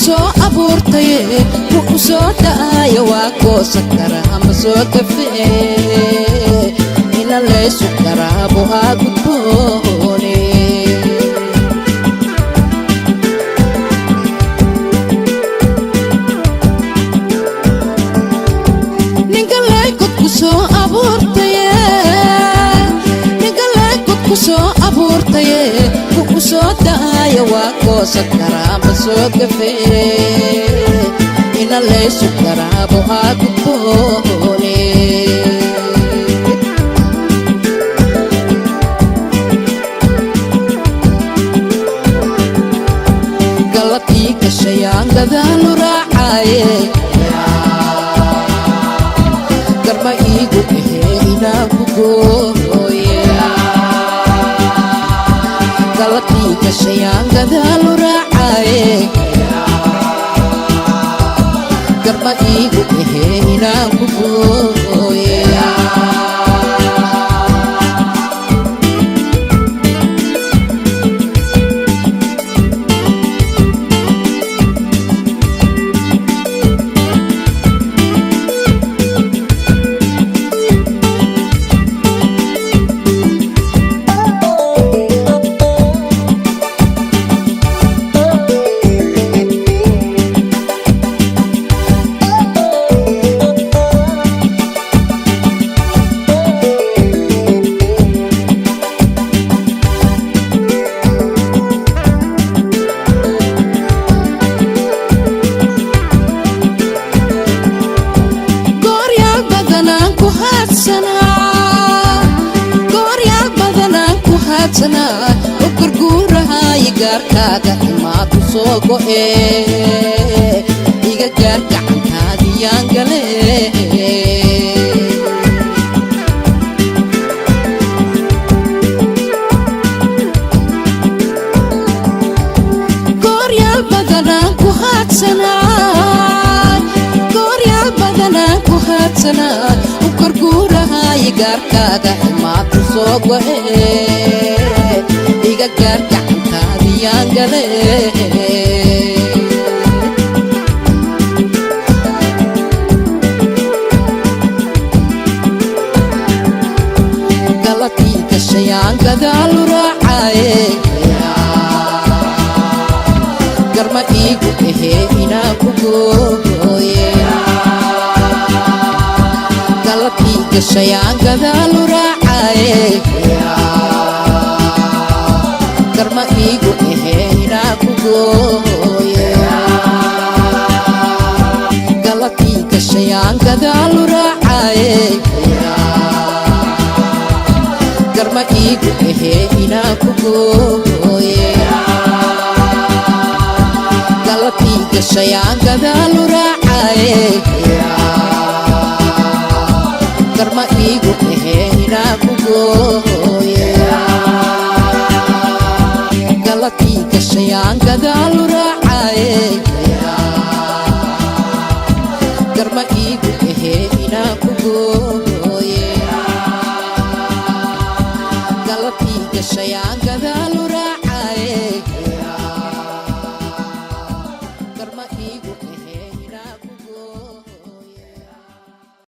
soo abuurtay ku soo daayo waa goosa karaa ma soo kafee ina leesu karaabo haa gudboone ninka leekod ku soo abuurtay soo abuurtay ku soo daayo waa goosa karaa ma soo kafee ina leesu karaabo haa gudboone galabtii gashayaan gadaalu raacaye garma iigu ahee inaan ku gooye galabtii gashayaan gadaalu raacaye garma iigu ahee inaan ku gooye ukurguurahay gaarkaaga imaadu soo go'e iga gaar gacankaadiyaan gale gooryaal badanaan ku haadsanaa ukurguurahay gaarkaaga imaadu soo go'e iga gaar gacankaadiyaan gale galabtii gashayaan gadaalu raacaye garma iigu ahee inaan ku gooye galabtii gashayaan gadaalu raacaye garma iigu ahee inaan ku gooye galabtii gashayaan gadaalu raacaye garma iigu ahee inaan ku gooye galabtii gashayaan gadaalu raacaye garma iigu ahee inaan ku gooye galabtii gashayaan gadaalu raacaye garma iigu ahee inaan ku gooye galabtii gashayaan gadaalu